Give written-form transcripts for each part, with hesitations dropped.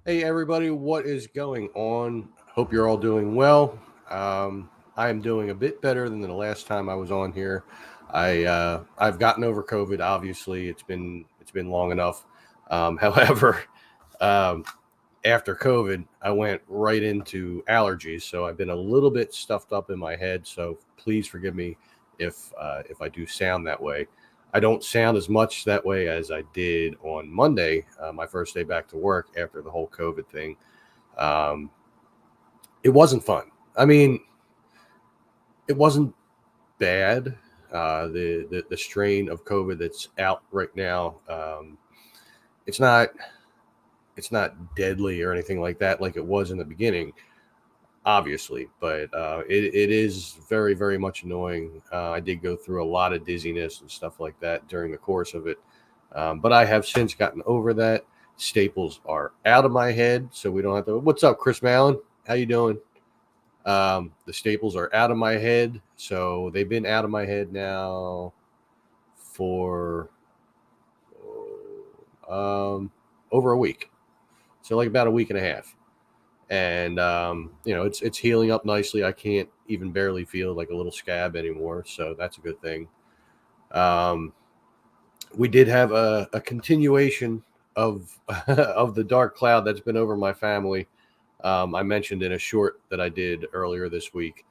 Hey everybody, what is going on? Hope you're all doing well. I am doing a bit better than the last time I was on here. I've gotten over COVID. Obviously, it's been long enough. However, um, after COVID, I went right into allergies, so I've been a little bit stuffed up in my head. So please forgive me if I do sound that way. I don't sound as much that way as I did on Monday, my first day back to work after the whole COVID thing. Um, it wasn't fun. I mean, it wasn't bad. The strain of COVID that's out right now, it's not it's not deadly or anything like that, like it was in the beginning, obviously, but it is very, very much annoying. I did go through a lot of dizziness and stuff like that during the course of it, but I have since gotten over that. Staples are out of my head, so we don't have to. What's up, Chris Mallon? How you doing? The staples are out of my head, so they've been out of my head now for over a week, so like about a week and a half. And it's healing up nicely. I can't even barely feel like a little scab anymore, so that's a good thing. Um, we did have a continuation of of the dark cloud that's been over my family. I mentioned in a short that I did earlier this week.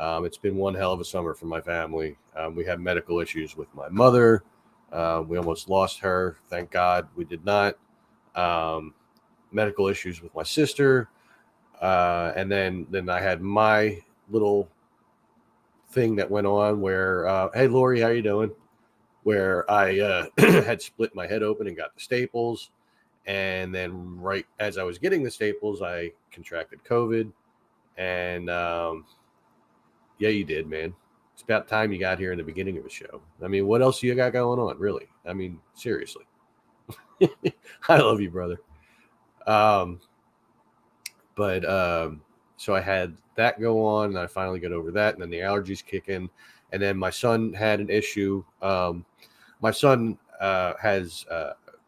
It's been one hell of a summer for my family. We had medical issues with my mother. We almost lost her. Thank God we did not. Um, Medical issues with my sister, and then I had my little thing that went on where, hey Lori, how you doing? Where I had split my head open and got the staples, and then right as I was getting the staples, I contracted COVID, and yeah, you did, man. It's about time you got here in the beginning of the show. I mean, what else you got going on, really? I mean, seriously. I love you, brother. Um, but so I had that go on, and I finally got over that, and then the allergies kick in, and then my son had an issue. My son has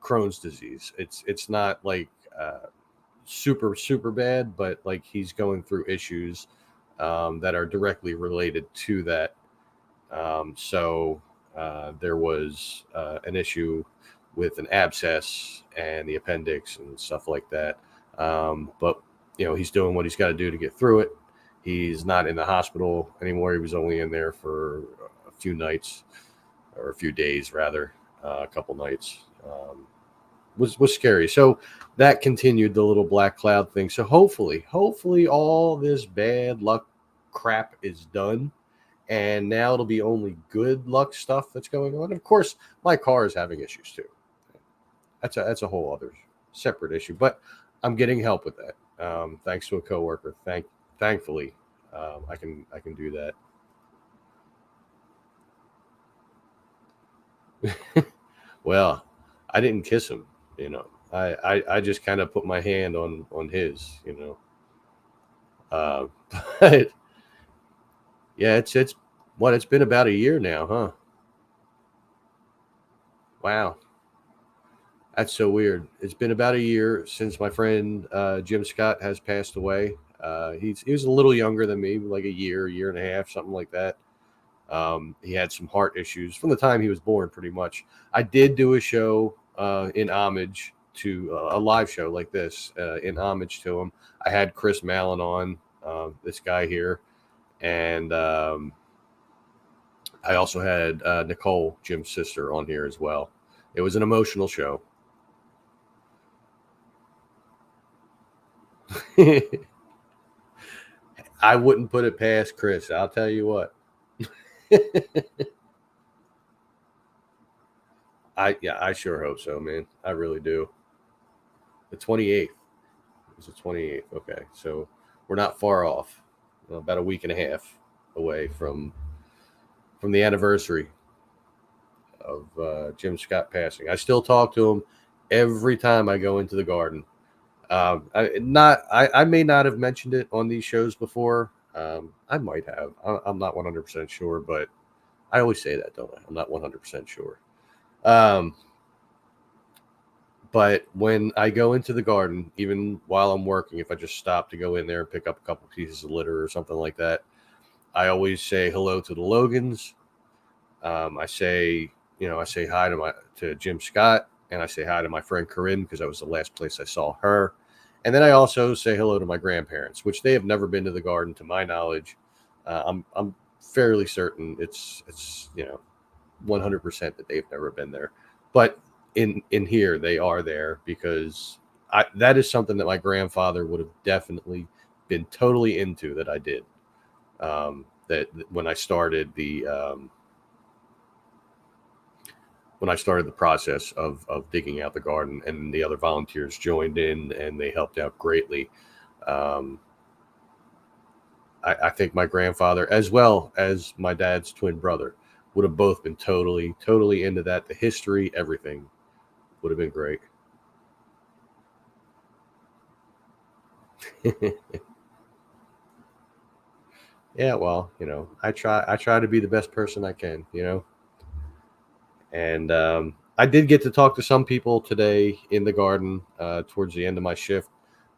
Crohn's disease. It's not like super bad, but like he's going through issues that are directly related to that. So there was an issue with an abscess and the appendix and stuff like that. But he's doing what he's got to do to get through it. He's not in the hospital anymore. He was only in there for a few nights, or a few days rather, a couple nights. Was scary. So that continued the little black cloud thing. So hopefully all this bad luck crap is done, and now it'll be only good luck stuff that's going on. Of course, my car is having issues too. That's a whole other separate issue, but I'm getting help with that. Thanks to a coworker. Thankfully, I can do that. Well, I didn't kiss him. You know, I just kind of put my hand on his. Uh, but yeah, it's what it's been about a year now, huh? Wow, that's so weird. It's been about a year since my friend Jim Scott has passed away. He was a little younger than me, like a year and a half, something like that. He had some heart issues from the time he was born, pretty much. I did do a show in homage to a live show like this in homage to him. I had Chris Mallon on, this guy here, and I also had Nicole, Jim's sister, on here as well. It was an emotional show. I wouldn't put it past Chris. I'll tell you what. I sure hope so, man. I really do. The 28th. It was the 28th. Okay, so we're not far off. About a week and a half away from the anniversary of Jim Scott passing. I still talk to him every time I go into the garden. I may not have mentioned it on these shows before. I might have. I'm not 100% sure, but I always say that, don't I? I'm not 100% sure. Um, But when I go into the garden, even while I'm working, if I just stop to go in there and pick up a couple pieces of litter or something like that, I always say hello to the Logans. I say, I say hi to Jim Scott, and I say hi to my friend Corinne because that was the last place I saw her. And then I also say hello to my grandparents, which they have never been to the garden, to my knowledge. I'm fairly certain it's 100% that they've never been there, but in here they are there because that is something that my grandfather would have definitely been totally into that I did. That when I started the process of digging out the garden, and the other volunteers joined in and they helped out greatly. Um, I think my grandfather, as well as my dad's twin brother, would have both been totally, totally into that. The history, everything would have been great. Yeah, well, I try to be the best person I can, and I did get to talk to some people today in the garden towards the end of my shift.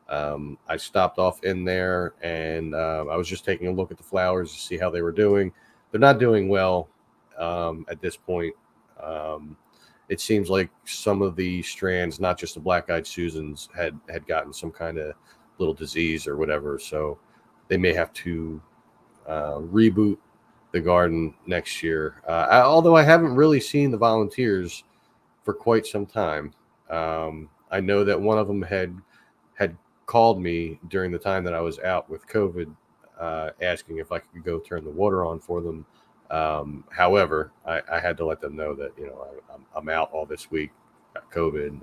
I stopped off in there and I was just taking a look at the flowers to see how they were doing. They're not doing well at this point. Um, it seems like some of the strands, not just the black-eyed Susans, had gotten some kind of little disease or whatever. So they may have to reboot the garden next year. Although I haven't really seen the volunteers for quite some time. I know that one of them had called me during the time that I was out with COVID, asking if I could go turn the water on for them. However, I had to let them know that I'm out all this week, got COVID,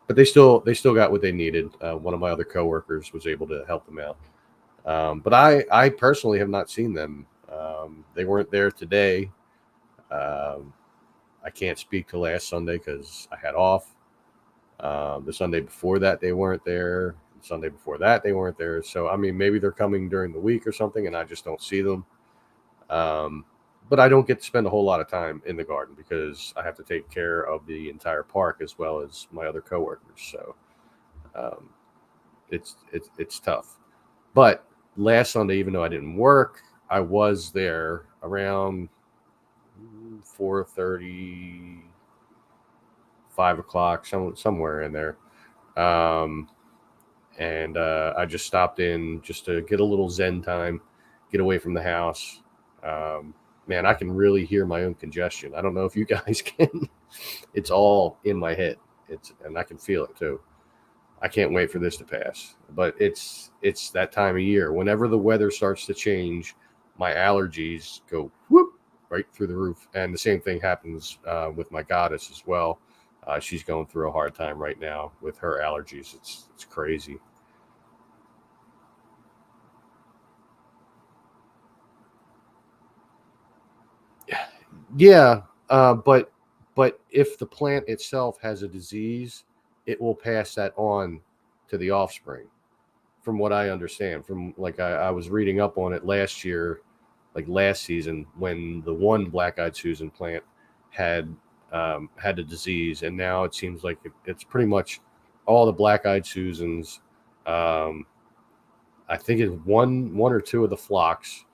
but they still got what they needed. One of my other coworkers was able to help them out, but I personally have not seen them. They weren't there today. Um, I can't speak to last Sunday because I had off. The Sunday before that, they weren't there. The Sunday before that, they weren't there. So, I mean, maybe they're coming during the week or something, and I just don't see them. Um, but I don't get to spend a whole lot of time in the garden because I have to take care of the entire park as well as my other coworkers. So, um, it's tough. But last Sunday, even though I didn't work, I was there around 4:30, 5 o'clock, somewhere in there. Um, and I just stopped in just to get a little Zen time, get away from the house. Um, Man, I can really hear my own congestion. I don't know if you guys can. It's all in my head. And I can feel it too. I can't wait for this to pass. But it's that time of year. Whenever the weather starts to change, my allergies go whoop right through the roof. And the same thing happens with my goddess as well. She's going through a hard time right now with her allergies. It's crazy. Yeah, but if the plant itself has a disease, it will pass that on to the offspring. From what I understand, from like I was reading up on it last year, like last season, when the one black-eyed Susan plant had had a disease, and now it seems like it's pretty much all the black-eyed Susans. Um, I think it's one or two of the phlox,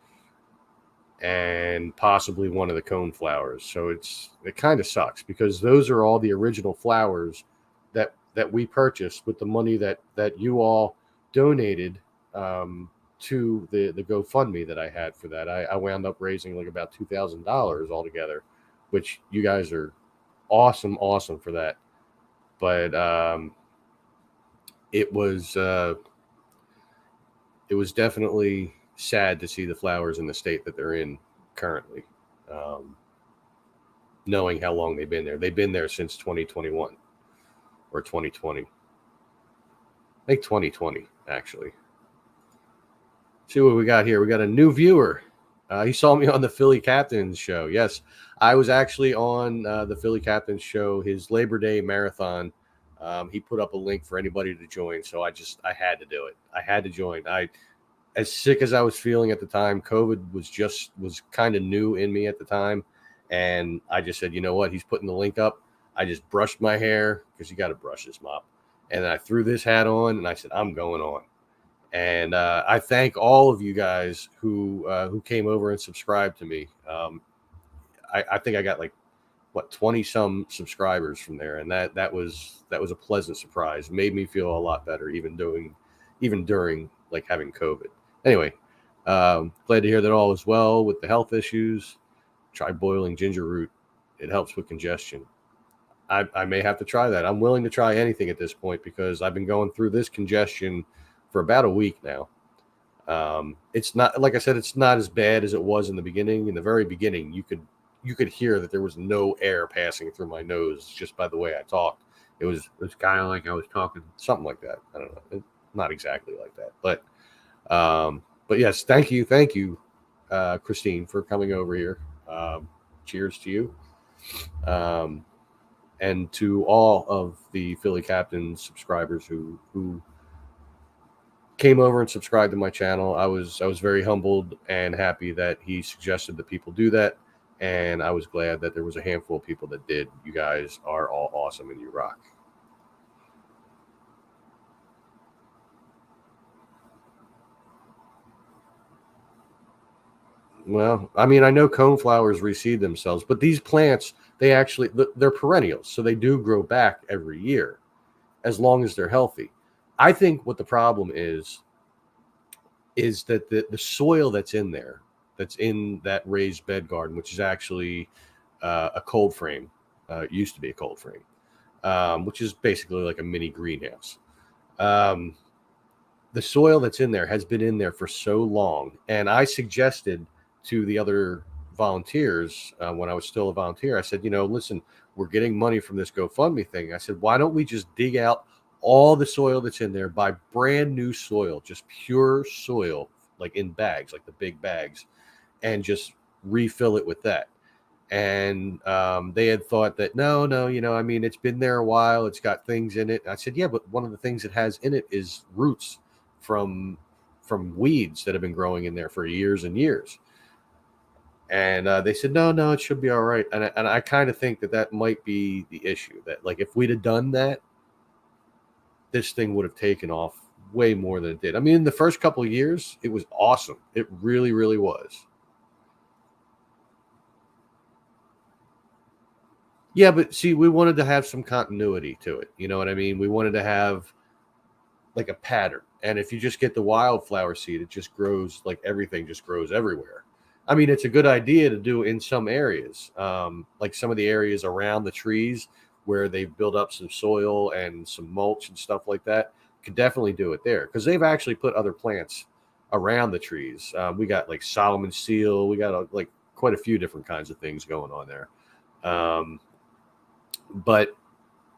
and possibly one of the cone flowers. So it kind of sucks because those are all the original flowers that we purchased with the money that you all donated to the GoFundMe that I had for that. I wound up raising like about $2,000 altogether, which you guys are awesome for that. But it was uh, it was definitely sad to see the flowers in the state that they're in currently. Um, Knowing how long they've been there. They've been there since 2021 or 2020. I think 2020, actually. See what we got here. We got a new viewer. He saw me on the Philly Captains show. Yes, I was actually on the Philly Captains show, his Labor Day marathon. He put up a link for anybody to join, so I had to do it. I had to join. As sick as I was feeling at the time, COVID was kind of new in me at the time, and I just said, you know what? He's putting the link up. I just brushed my hair because you got to brush this mop. And then I threw this hat on and I said, I'm going on. And I thank all of you guys who came over and subscribed to me. I think I got like 20 some subscribers from there, and that was a pleasant surprise. Made me feel a lot better, even during like having COVID. Anyway, glad to hear that all is well with the health issues. Try boiling ginger root; it helps with congestion. I may have to try that. I'm willing to try anything at this point because I've been going through this congestion for about a week now. It's not, like I said, it's not as bad as it was in the beginning. In the very beginning, you could hear that there was no air passing through my nose just by the way I talked. It was kind of like I was talking something like that. I don't know, not exactly like that, but yes, thank you, Christine, for coming over here. Cheers to you. Um, and to all of the Philly Captain subscribers who came over and subscribed to my channel. I was very humbled and happy that he suggested that people do that, and I was glad that there was a handful of people that did. You guys are all awesome and you rock. Well, I mean, I know coneflowers reseed themselves, but these plants, they're perennials, so they do grow back every year as long as they're healthy. I think what the problem is that the soil that's in there, that's in that raised bed garden, which is actually a cold frame, used to be a cold frame, which is basically like a mini greenhouse. Um, the soil that's in there has been in there for so long, and I suggested to the other volunteers when I was still a volunteer, I said, listen, we're getting money from this GoFundMe thing. I said, why don't we just dig out all the soil that's in there, buy brand new soil, just pure soil, like in bags, like the big bags, and just refill it with that. And they had thought that no, I mean, it's been there a while, it's got things in it. I said, yeah, but one of the things it has in it is roots from weeds that have been growing in there for years and years. And they said, no, it should be all right. And I kind of think that might be the issue, that like if we'd have done that, this thing would have taken off way more than it did. I mean, in the first couple of years, it was awesome. It really, really was. Yeah, but see, we wanted to have some continuity to it. You know what I mean? We wanted to have like a pattern. And if you just get the wildflower seed, it just grows, like everything just grows everywhere. I mean, it's a good idea to do in some areas, like some of the areas around the trees where they've built up some soil and some mulch and stuff like that. Could definitely do it there because they've actually put other plants around the trees. We got like Solomon seal. We got like quite a few different kinds of things going on there. Um, but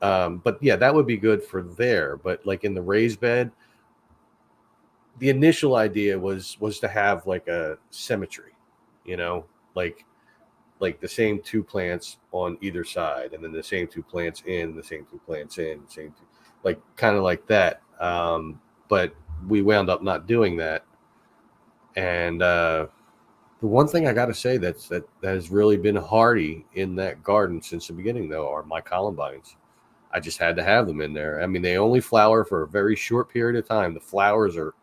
but yeah, that would be good for there. But like in the raised bed, the initial idea was to have like a symmetry, you know, like the same two plants on either side, and then the same two plants in, the same two plants in, same two, like kind of like that. But we wound up not doing that. And the one thing I got to say that has really been hardy in that garden since the beginning, though, are my columbines. I just had to have them in there. I mean, they only flower for a very short period of time. The flowers are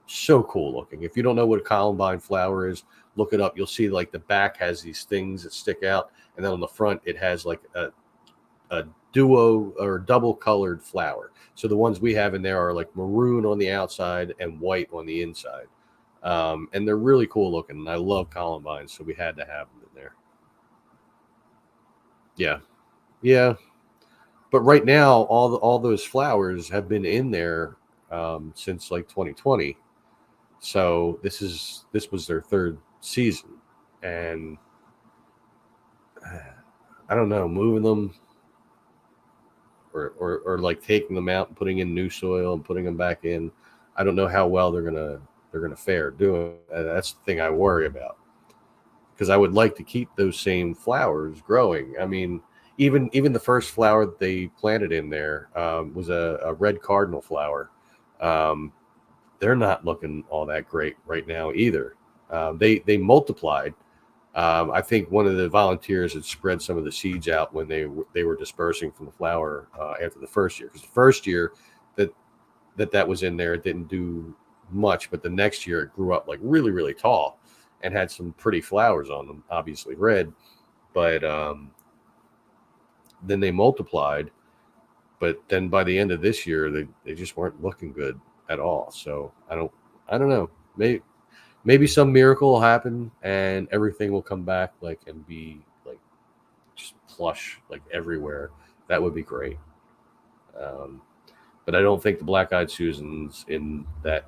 so cool looking. If you don't know what a columbine flower is, look it up. You'll see like the back has these things that stick out, and then on the front it has like a duo or double colored flower. So the ones we have in there are like maroon on the outside and white on the inside. And they're really cool looking. And I love columbines, so we had to have them in there. Yeah, yeah. But right now, all those flowers have been in there since like 2020. So this was their third season, and I don't know, moving them or like taking them out and putting in new soil and putting them back in. I don't know how well they're gonna fare doing. That's the thing I worry about, because I would like to keep those same flowers growing. I mean, even the first flower that they planted in there was a red cardinal flower. Um, they're not looking all that great right now either. They multiplied, I think one of the volunteers had spread some of the seeds out when they were dispersing from the flower after the first year, because the first year that that was in there, it didn't do much, but the next year it grew up like really really tall and had some pretty flowers on them, obviously red, but then they multiplied. But then by the end of this year, they just weren't looking good at all. So I don't know. Maybe some miracle will happen and everything will come back like and be like just plush like everywhere. That would be great. Um, but I don't think the black-eyed Susans in that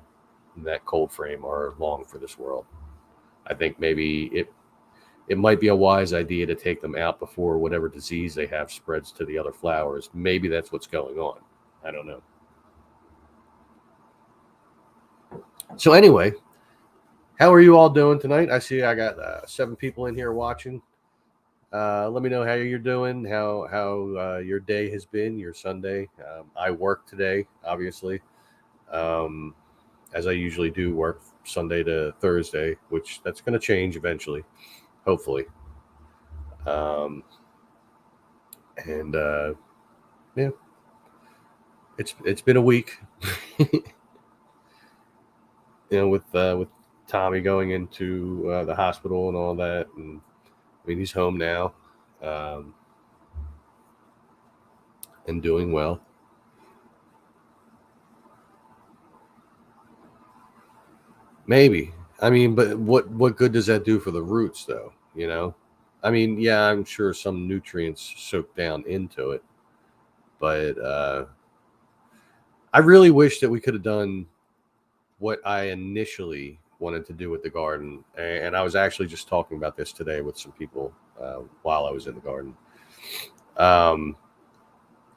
cold frame are long for this world. I think maybe it might be a wise idea to take them out before whatever disease they have spreads to the other flowers. Maybe that's what's going on. I don't know. So anyway, how are you all doing tonight? I see I got 7 people in here watching. Let me know how you're doing, how your day has been, your Sunday. I work today, obviously, um, as I usually do. Work Sunday to Thursday, which that's going to change eventually, hopefully. Um, and yeah, it's been a week, with Tommy going into the hospital and all that, and I mean he's home now, um, and doing well. Maybe. I mean, but what good does that do for the roots, though? You know, I mean, yeah, I'm sure some nutrients soak down into it, but I really wish that we could have done what I initially wanted to do with the garden, and I was actually just talking about this today with some people while I was in the garden. Um,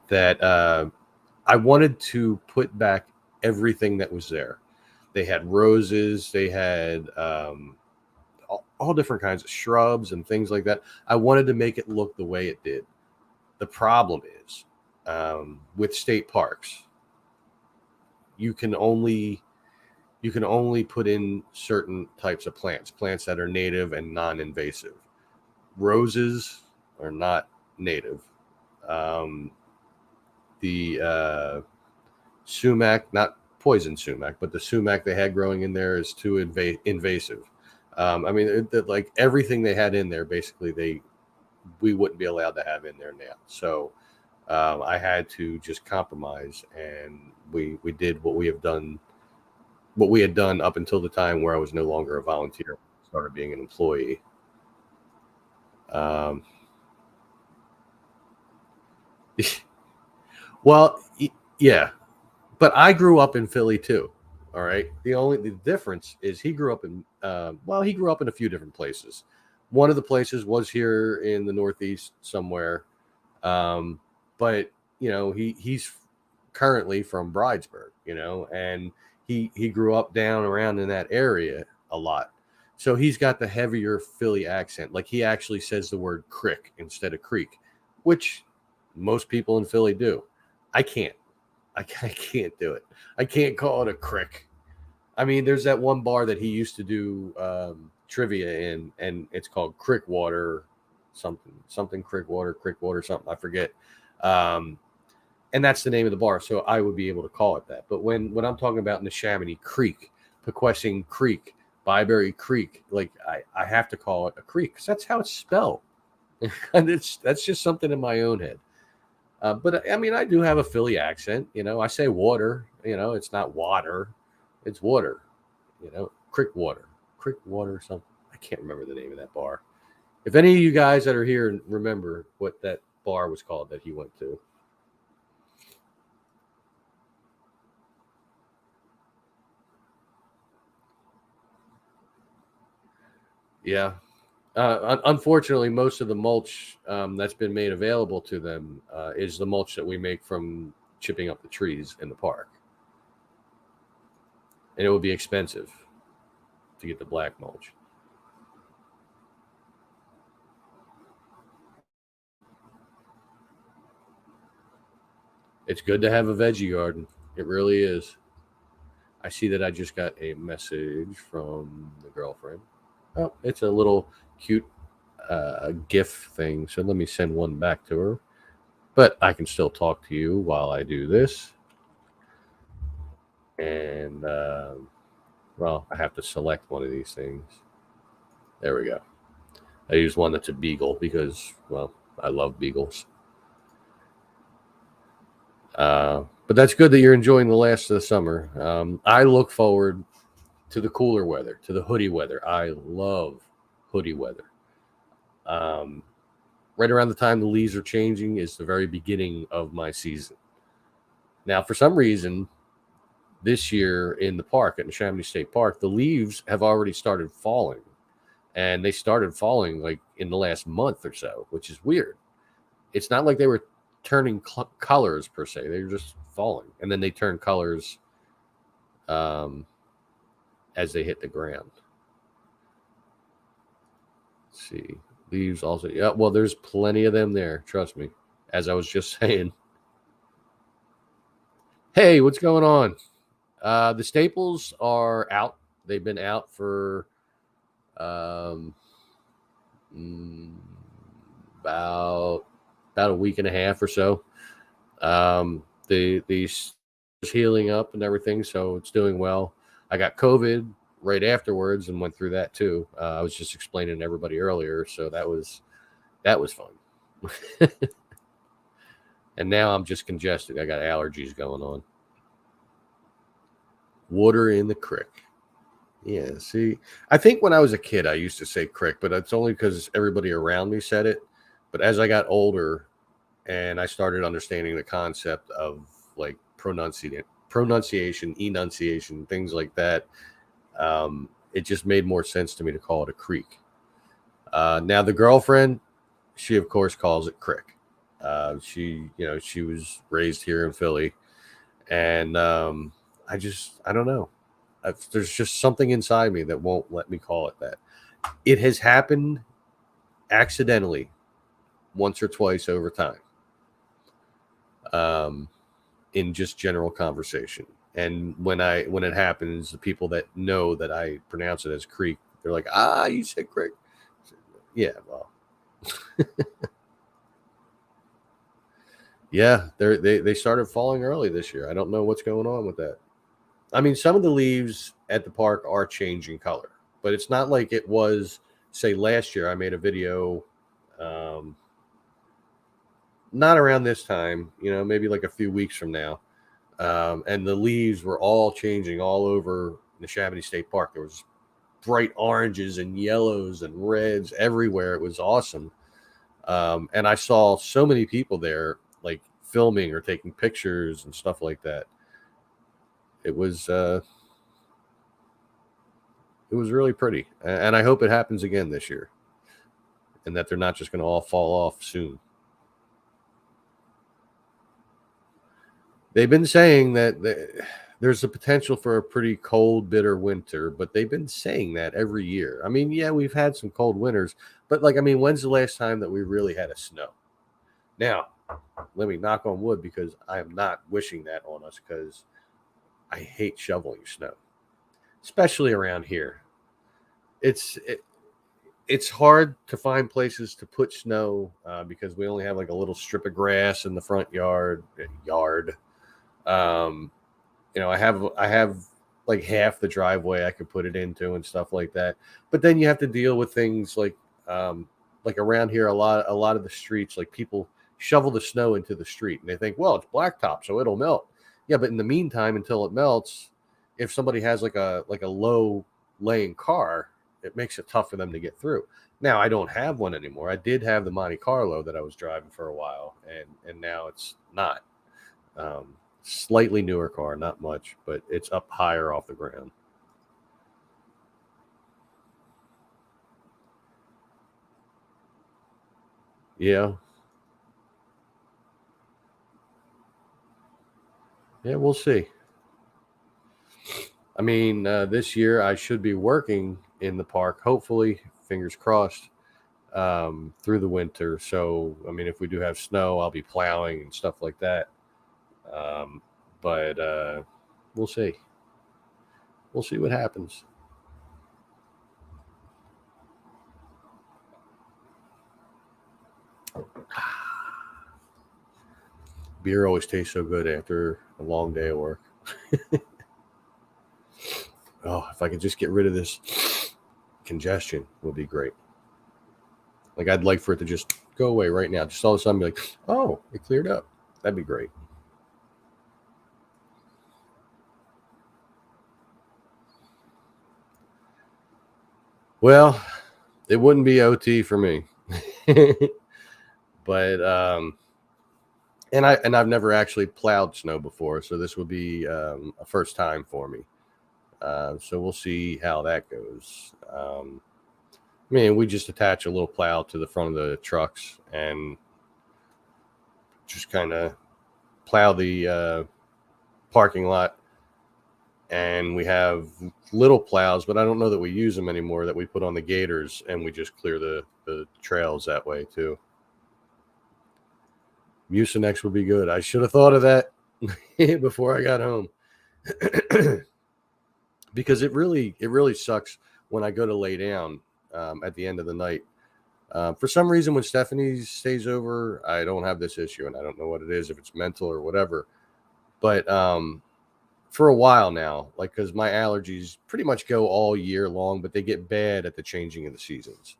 that I wanted to put back everything that was there. They had roses, they had all different kinds of shrubs and things like that. I wanted to make it look the way it did. The problem is with state parks, you can only put in certain types of plants that are native and non-invasive. Roses are not native. Um, the sumac, not poison sumac, but the sumac they had growing in there is too invasive. I mean, like everything they had in there, basically we wouldn't be allowed to have in there now. So I had to just compromise, and we did what we had done up until the time where I was no longer a volunteer, started being an employee. Um, well, yeah, but I grew up in Philly too. All right. The difference is he grew up in he grew up in a few different places. One of the places was here in the Northeast somewhere, um, but he's currently from Bridesburg, and he grew up down around in that area a lot. So he's got the heavier Philly accent. Like he actually says the word crick instead of creek, which most people in Philly do. I can't. I can't do it. I can't call it a crick. I mean, there's that one bar that he used to do trivia in, and it's called Crick Water, something Crick Water, something I forget. Um, and that's the name of the bar, so I would be able to call it that. But when I'm talking about Neshaminy Creek, Pequessing Creek, Byberry Creek, like I have to call it a creek because that's how it's spelled, and that's just something in my own head. But I mean, I do have a Philly accent. I say water. It's not water, it's water. Crick water, something. I can't remember the name of that bar. If any of you guys that are here remember what that bar was called that he went to. Yeah. Unfortunately, most of the mulch that's been made available to them is the mulch that we make from chipping up the trees in the park. And it would be expensive to get the black mulch. It's good to have a veggie garden. It really is. I see that I just got a message from the girlfriend. Oh, it's a little cute GIF thing. So let me send one back to her. But I can still talk to you while I do this. And, well, I have to select one of these things. There we go. I use one that's a beagle because, well, I love beagles. But that's good that you're enjoying the last of the summer. I look forward to the cooler weather, to the hoodie weather. I love hoodie weather. Um, right around the time the leaves are changing is the very beginning of my season. Now, for some reason, this year in the park at Neshaminy State Park, the leaves have already started falling. And they started falling like in the last month or so, which is weird. It's not like they were turning colors per se; they were just falling, and then they turn colors um, as they hit the ground. Let's see, leaves also. Yeah, well, there's plenty of them there. Trust me. As I was just saying. Hey, what's going on? The staples are out. They've been out for um, mm, about a week and a half or so. The healing up and everything, so it's doing well. I got COVID right afterwards and went through that too. I was just explaining to everybody earlier, so that was fun. And now I'm just congested. I got allergies going on. Water in the creek. Yeah, see, I think when I was a kid, I used to say crick, but it's only because everybody around me said it. But as I got older and I started understanding the concept of like pronunciation, enunciation, things like that, it just made more sense to me to call it a creek. Now the girlfriend, she of course calls it crick. She was raised here in Philly, and I don't know. There's just something inside me that won't let me call it that. It has happened accidentally once or twice over time, in just general conversation. And when it happens, the people that know that I pronounce it as creek, they're like, "Ah, you said creek." Yeah, well, yeah, they started falling early this year. I don't know what's going on with that. I mean, some of the leaves at the park are changing color, but it's not like it was, say, last year. I made a video, um, not around this time, maybe like a few weeks from now, and the leaves were all changing all over Neshaminy State Park. There was bright oranges and yellows and reds everywhere. It was awesome, and I saw so many people there, like filming or taking pictures and stuff like that. It was really pretty, and I hope it happens again this year, and that they're not just going to all fall off soon. They've been saying that there's a potential for a pretty cold, bitter winter, but they've been saying that every year. I mean, yeah, we've had some cold winters, but like, I mean, when's the last time that we really had a snow? Now, let me knock on wood because I am not wishing that on us because I hate shoveling snow, especially around here. It's it's hard to find places to put snow because we only have like a little strip of grass in the front yard. Um, I have like half the driveway I could put it into and stuff like that. But then you have to deal with things like around here a lot of the streets, like people shovel the snow into the street and they think, well, it's blacktop, so it'll melt. Yeah, but in the meantime, until it melts, if somebody has like a low laying car, it makes it tough for them to get through. Now I don't have one anymore. I did have the Monte Carlo that I was driving for a while, and now it's not. Slightly newer car, not much, but it's up higher off the ground. Yeah, yeah, we'll see. I mean, this year I should be working in the park, hopefully, fingers crossed, through the winter. So, I mean, if we do have snow, I'll be plowing and stuff like that. Um, but we'll see. We'll see what happens. Beer always tastes so good after a long day of work. Oh, if I could just get rid of this congestion, would be great. Like I'd like for it to just go away right now. Just all of a sudden be like, oh, it cleared up. That'd be great. Well, it wouldn't be OT for me. But I've never actually plowed snow before, so this would be a first time for me. So we'll see how that goes. I mean, we just attach a little plow to the front of the trucks and just kind of plow the parking lot. And we have little plows, but I don't know that we use them anymore, that we put on the gators, and we just clear the trails that way too. Mucinex would be good. I should have thought of that before I got home. Because it really sucks when I go to lay down at the end of the night. For some reason, when Stephanie stays over, I don't have this issue, and I don't know what it is, if it's mental or whatever. But for a while now, like, because my allergies pretty much go all year long, but they get bad at the changing of the seasons.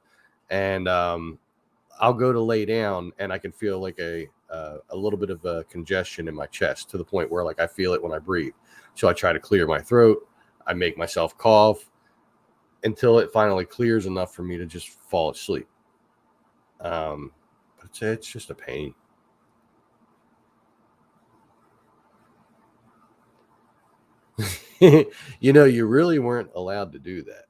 And I'll go to lay down, and I can feel like a little bit of a congestion in my chest, to the point where like I feel it when I breathe. So I try to clear my throat. I make myself cough until it finally clears enough for me to just fall asleep. But it's just a pain. You really weren't allowed to do that.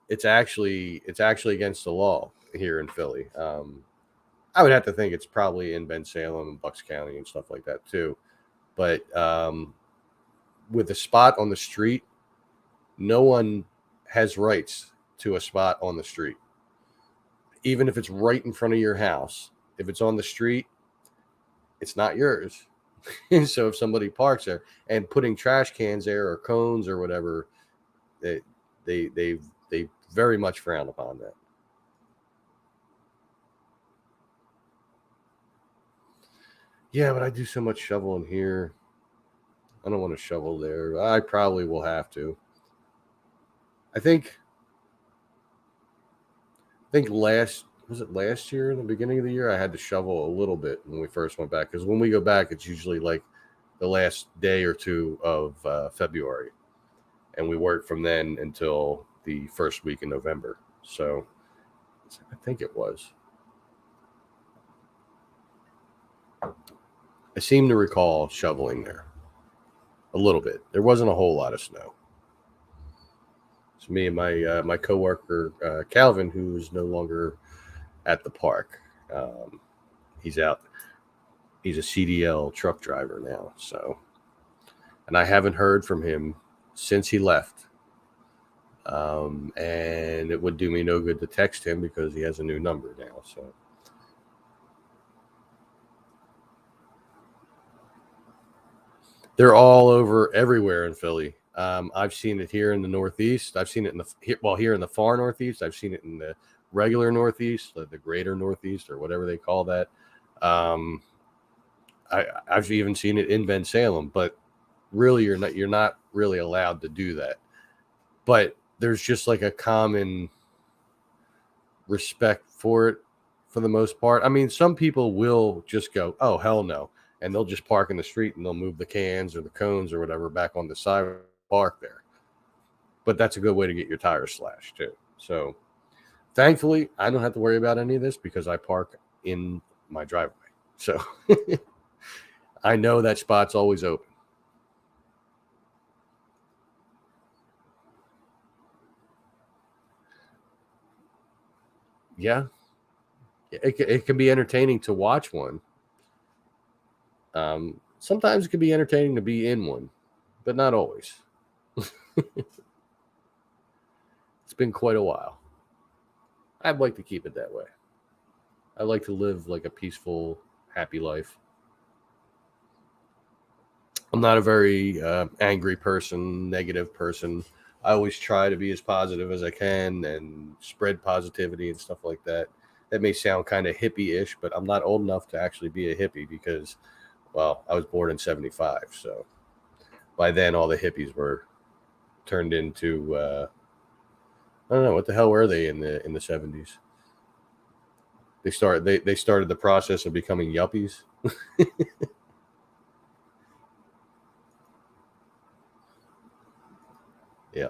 It's actually against the law here in Philly. I would have to think it's probably in Bensalem and Bucks County and stuff like that too. But with a spot on the street, no one has rights to a spot on the street. Even if it's right in front of your house, if it's on the street, it's not yours. So if somebody parks there, and putting trash cans there or cones or whatever, they very much frown upon that. Yeah, but I do so much shoveling here. I don't want to shovel there. I probably will have to. I think last year, in the beginning of the year, I had to shovel a little bit when we first went back, because when we go back, it's usually like the last day or two of February, and we work from then until the first week in November. So I think it was. I seem to recall shoveling there a little bit. There wasn't a whole lot of snow. It's me and my coworker Calvin, who's no longer at the park. He's out. He's a CDL truck driver now. So, and I haven't heard from him since he left. And it would do me no good to text him because he has a new number now. So. They're all over everywhere in Philly. I've seen it here in the Northeast. I've seen it here in the far Northeast. I've seen it in the regular Northeast, the greater Northeast, or whatever they call that. I've even seen it in Bensalem, but really, you're not really allowed to do that. But there's just like a common respect for it for the most part. I mean, some people will just go, "Oh, hell no." And they'll just park in the street, and they'll move the cans or the cones or whatever back on the side of the park there. But that's a good way to get your tires slashed too. So thankfully, I don't have to worry about any of this because I park in my driveway. So I know that spot's always open. Yeah, it can be entertaining to watch one. Sometimes it can be entertaining to be in one, but not always. It's been quite a while. I'd like to keep it that way. I like to live like a peaceful, happy life. I'm not a very angry person, negative person. I always try to be as positive as I can and spread positivity and stuff like that. that may sound kind of hippie-ish, but I'm not old enough to actually be a hippie because, well, I was born in '75, so by then all the hippies were turned into I don't know what the hell were they in the '70s. They started the process of becoming yuppies. Yeah.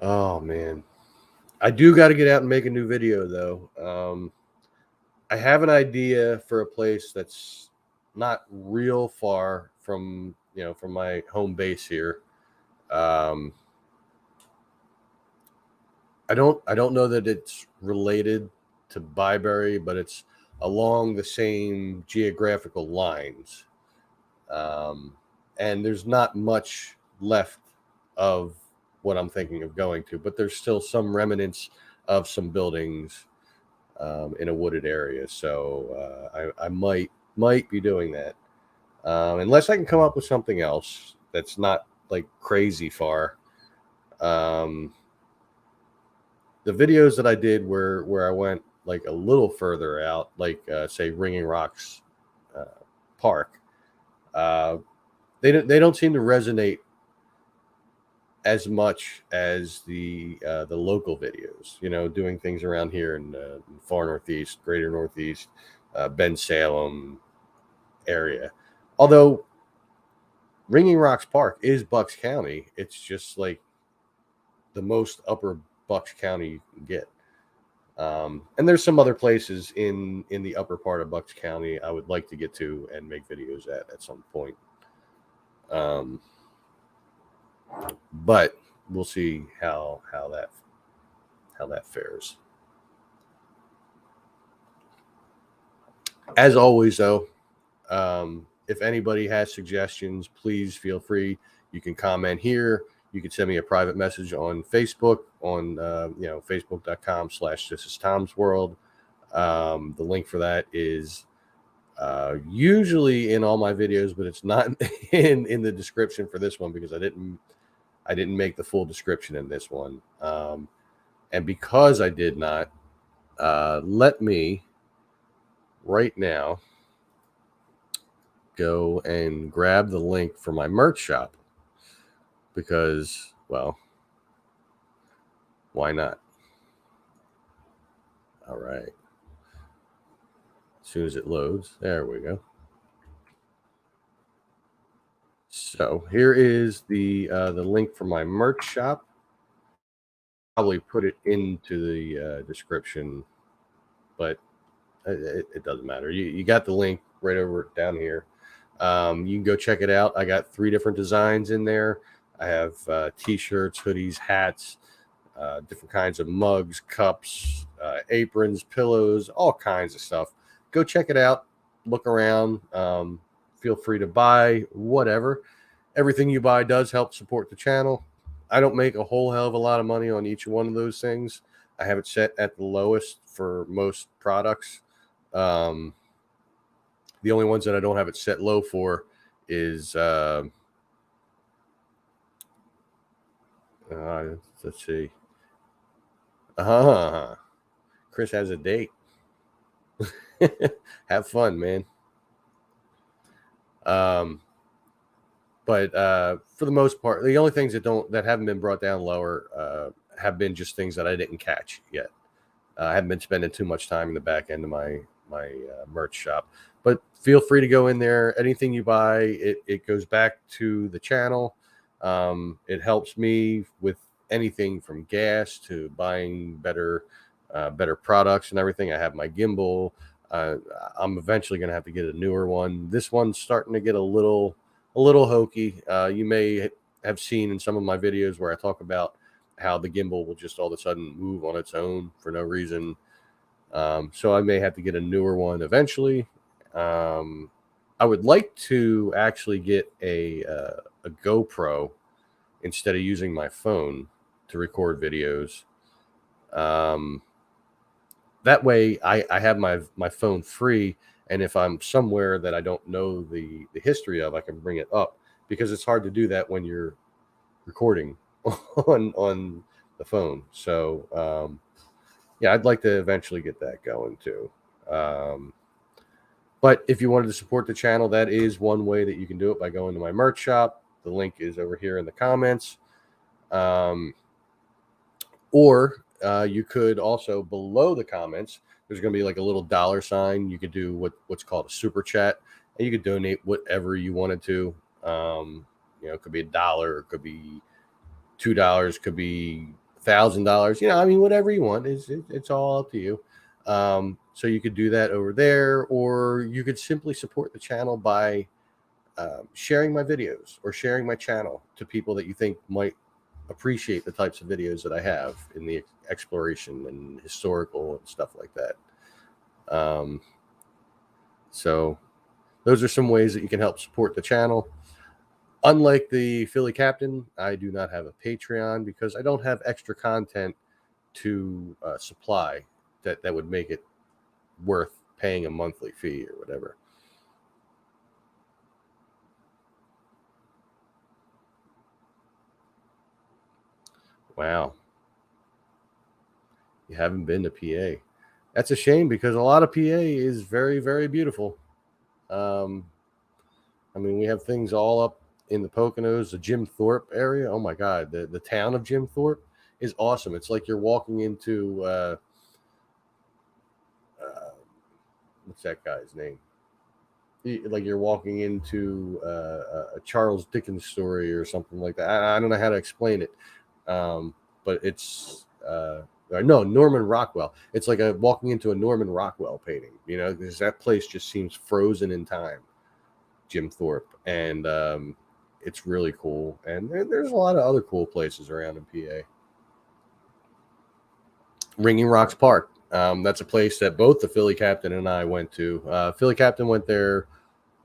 Oh man, I do got to get out and make a new video though. I have an idea for a place that's not real far from from my home base here. Um, I don't know that it's related to Byberry, but it's along the same geographical lines. And there's not much left of what I'm thinking of going to, but there's still some remnants of some buildings in a wooded area. So I might be doing that unless I can come up with something else that's not like crazy far. Um, the videos that I did where I went like a little further out, like say Ringing Rocks uh, Park. Uh, they don't seem to resonate as much as the local videos. Doing things around here in far northeast, greater northeast, Ben Salem area. Although Ringing Rocks Park is Bucks County, it's just like the most upper Bucks County you can get. And there's some other places in the upper part of Bucks County I would like to get to and make videos at some point. But we'll see how that fares. As always, though, if anybody has suggestions, please feel free. You can comment here. You can send me a private message on Facebook on facebook.com/This Is Tom's World. The link for that is usually in all my videos, but it's not in the description for this one because I didn't make the full description in this one. And because I did not, let me right now go and grab the link for my merch shop because, well, why not? All right. As soon as it loads, there we go. So here is the link for my merch shop. Probably put it into the description, but it doesn't matter. You got the link right over down here. You can go check it out. I got 3 different designs in there. I have t-shirts, hoodies, hats, different kinds of mugs, cups, aprons, pillows, all kinds of stuff. Go check it out. Look around. Feel free to buy whatever. Everything you buy does help support the channel. I don't make a whole hell of a lot of money on each one of those things. I have it set at the lowest for most products. The only ones that I don't have it set low for is let's see. Chris has a date. Have fun, man. But for the most part, the only things that haven't been brought down lower have been just things that I didn't catch yet. I haven't been spending too much time in the back end of my merch shop. But feel free to go in there. Anything you buy, it goes back to the channel. It helps me with anything from gas to buying better products and everything. I have my gimbal. I'm eventually going to have to get a newer one. This one's starting to get a little hokey. You may have seen in some of my videos where I talk about how the gimbal will just all of a sudden move on its own for no reason. So I may have to get a newer one eventually. I would like to actually get a GoPro instead of using my phone to record videos. That way I have my phone free, and if I'm somewhere that I don't know the history of, I can bring it up, because it's hard to do that when you're recording on the phone. So yeah, I'd like to eventually get that going too. Um, but if you wanted to support the channel, that is one way that you can do it, by going to my merch shop. The link is over here in the comments. Or you could also, below the comments, there's going to be like a little dollar sign. You could do what's called a super chat, and you could donate whatever you wanted to. It could be $1, it could be $2, could be $1,000. I mean, whatever you want. It's all up to you. So you could do that over there, or you could simply support the channel by sharing my videos or sharing my channel to people that you think might appreciate the types of videos that I have in the exploration and historical and stuff like that. So those are some ways that you can help support the channel. Unlike the Philly Captain, I do not have a Patreon because I don't have extra content to supply that would make it worth paying a monthly fee or whatever. Wow. You haven't been to PA. That's a shame, because a lot of PA is very, very beautiful. I mean, we have things all up in the Poconos, the Jim Thorpe area. Oh my God, the town of Jim Thorpe is awesome. It's like you're walking into what's that guy's name? Like you're walking into a Charles Dickens story or something like that. I don't know how to explain it, but it's no, Norman Rockwell. It's like walking into a Norman Rockwell painting. Because that place just seems frozen in time. Jim Thorpe, and it's really cool. And there's a lot of other cool places around in PA. Ringing Rocks Park. That's a place that both the Philly Captain and I went to. Philly Captain went there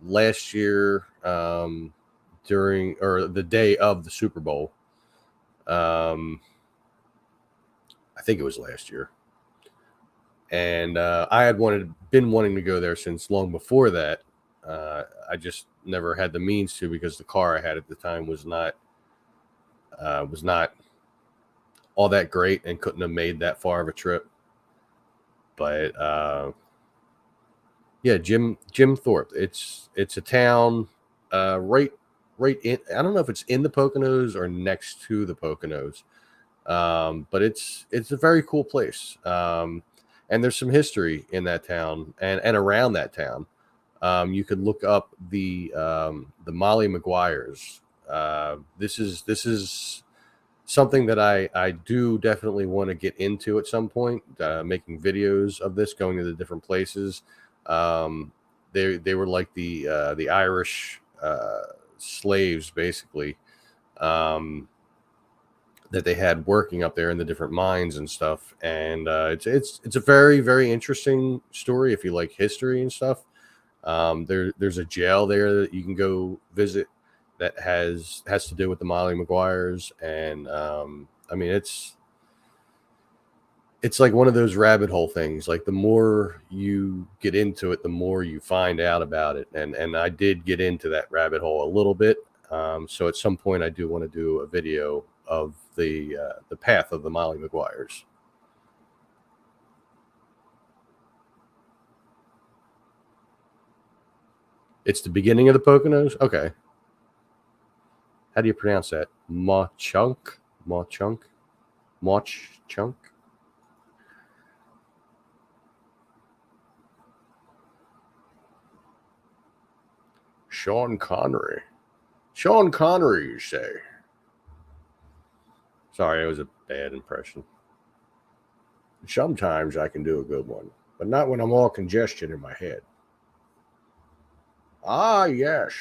last year during, or the day of the Super Bowl. I think it was last year. And I had been wanting to go there since long before that. I just never had the means to, because the car I had at the time was not all that great and couldn't have made that far of a trip. But yeah, Jim Thorpe. It's a town right in. I don't know if it's in the Poconos or next to the Poconos, but it's a very cool place. And there's some history in that town and around that town. You could look up the Molly Maguires. This is something that I do definitely want to get into at some point. Making videos of this, going to the different places. They were like the Irish slaves, basically, that they had working up there in the different mines and stuff. And it's a very, very interesting story if you like history and stuff. There's a jail there that you can go visit that has to do with the Molly Maguires. And I mean, it's like one of those rabbit hole things. Like, the more you get into it, the more you find out about it. And I did get into that rabbit hole a little bit. So at some point I do want to do a video of the path of the Molly Maguires. It's the beginning of the Poconos? Okay. How do you pronounce that? Mauch-Chunk? Mauch-Chunk? Mauch-Chunk? Sean Connery. Sean Connery, you say? Sorry, it was a bad impression. Sometimes I can do a good one, but not when I'm all congestion in my head. Ah, yes.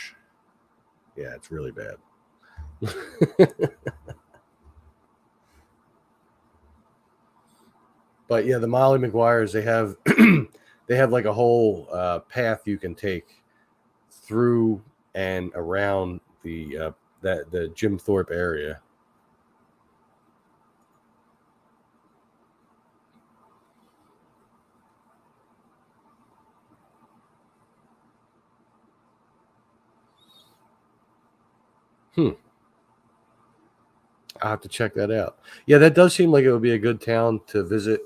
Yeah, it's really bad. But yeah, the Molly Maguires, they have they have like a whole path you can take through and around the Jim Thorpe area. I'll have to check that out. Yeah, that does seem like it would be a good town to visit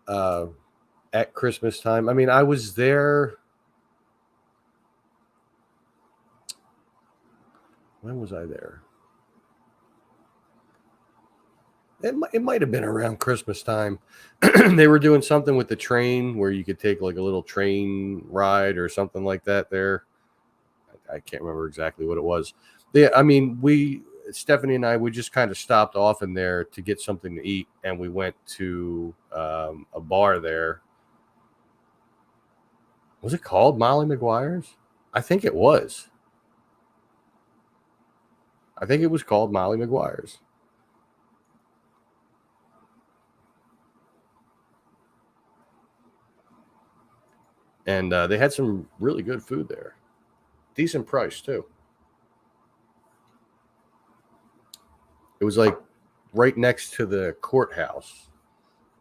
uh, at Christmas time. I mean, I was there. When was I there? It might have been around Christmas time. They were doing something with the train where you could take like a little train ride or something like that there. I can't remember exactly what it was. Yeah, I mean, Stephanie and I, we just kind of stopped off in there to get something to eat, and we went to a bar there. Was it called Molly McGuire's? I think it was. I think it was called Molly McGuire's. And they had some really good food there. Decent price, too. It was like right next to the courthouse,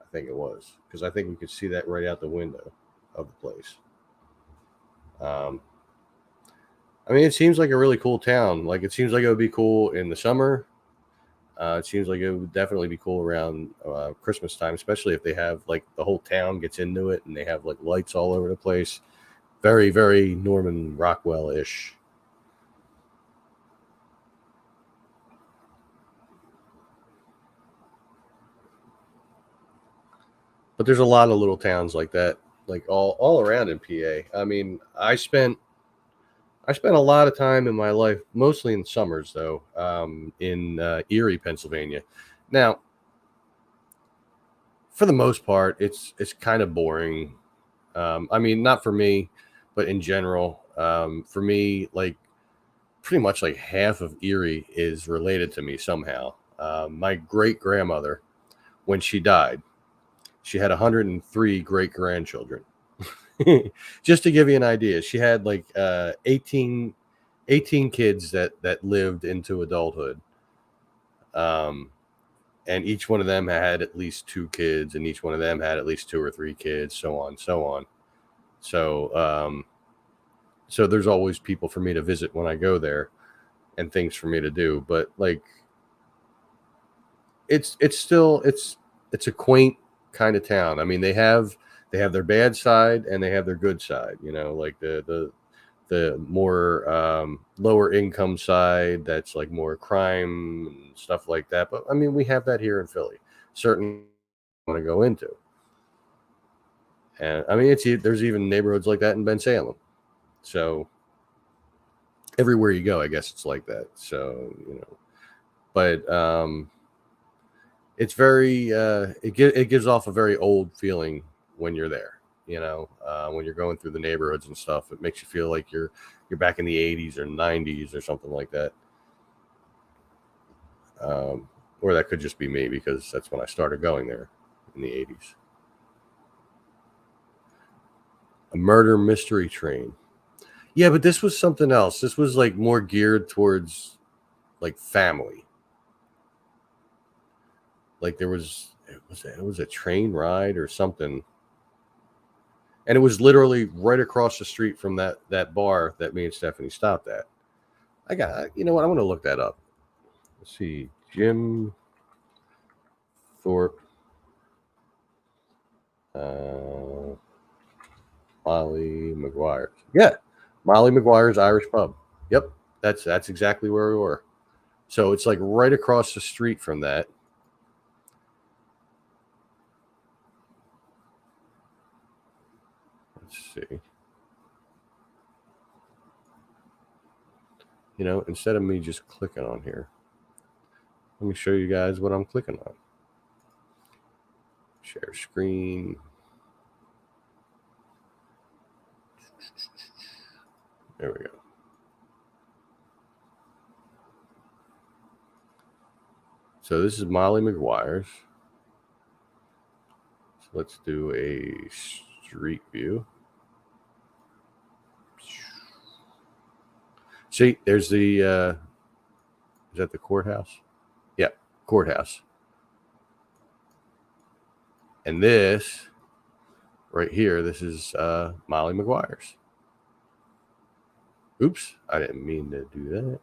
I think it was, because I think we could see that right out the window of the place. Um, I mean, it seems like a really cool town. Like, it seems like it would be cool in the summer. It seems like it would definitely be cool around Christmas time, especially if they have like the whole town gets into it and they have like lights all over the place. Very, very Norman Rockwell ish. But there's a lot of little towns like that, like all around in PA. I mean, I spent a lot of time in my life, mostly in summers though, in Erie, Pennsylvania. Now, for the most part, it's kind of boring. I mean, not for me, but in general, for me, like pretty much like half of Erie is related to me somehow. My great grandmother, when she died, she had 103 great grandchildren. Just to give you an idea, she had like 18 kids that lived into adulthood. Um, and each one of them had at least two kids, and each one of them had at least two or three kids, so on, so on. So, so there's always people for me to visit when I go there, and things for me to do. But like, it's still it's a quaint kind of town. I mean, they have their bad side and they have their good side. You know, like the more lower income side that's like more crime and stuff like that. But I mean, we have that here in Philly. Certainly, want to go into, and I mean, there's even neighborhoods like that in Ben Salem. So everywhere you go, I guess it's like that. So but it's very it gives off a very old feeling when you're there. When you're going through the neighborhoods and stuff, it makes you feel like you're back in the 80s or 90s or something like that. Or that could just be me because that's when I started going there in the 80s. A murder mystery train. Yeah, but this was something else. This was like more geared towards like family. Like it was a train ride or something, and it was literally right across the street from that bar that me and Stephanie stopped at. You know what? I'm going to look that up. Let's see, Jim Thorpe, uh, Molly McGuire. Yeah, Molly McGuire's Irish Pub. Yep, that's exactly where we were. So it's like right across the street from that. Let's see. Instead of me just clicking on here, let me show you guys what I'm clicking on. Share screen. There we go. So this is Molly McGuire's. So let's do a street view. See, there's the is that the courthouse? Yeah, courthouse. And this right here, this is Molly McGuire's. Oops, I didn't mean to do that.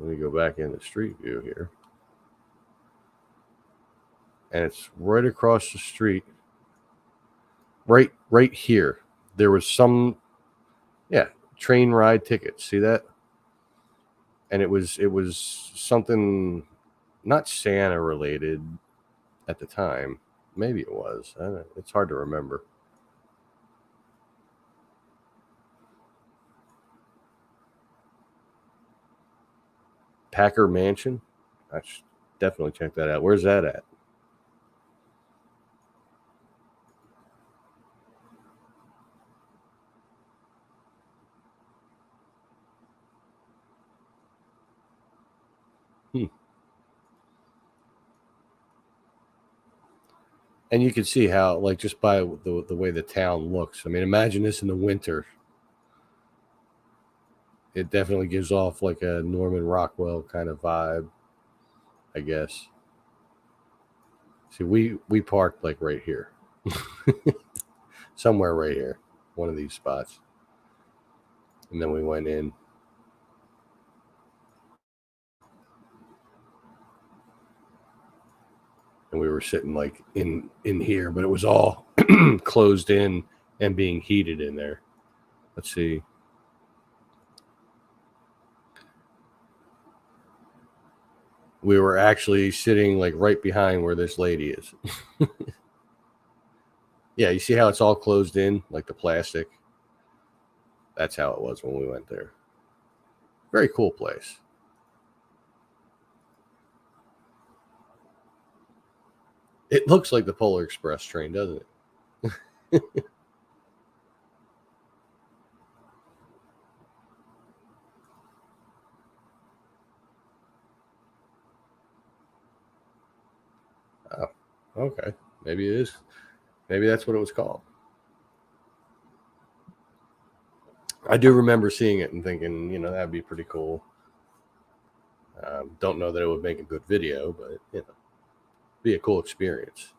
Let me go back in the street view here. and it's right across the street. Right here. There was some, yeah, train ride tickets. See that? And it was something not Santa related at the time. Maybe it was. I don't know. It's hard to remember. Packer Mansion. I should definitely check that out. Where's that at? Hmm. And you can see how, like, just by the way the town looks. I mean, imagine this in the winter. It definitely gives off like a Norman Rockwell kind of vibe, I guess. See, we parked like right here, somewhere right here, one of these spots, and then we went in, and we were sitting like in here, but it was all closed in and being heated in there. Let's see. We were actually sitting like right behind where this lady is. Yeah, you see how it's all closed in, like the plastic. That's how it was when we went there. Very cool place. It looks like the Polar Express train, doesn't it? Oh, okay. Maybe it is. Maybe that's what it was called. I do remember seeing it and thinking, that'd be pretty cool. Don't know that it would make a good video, but be a cool experience.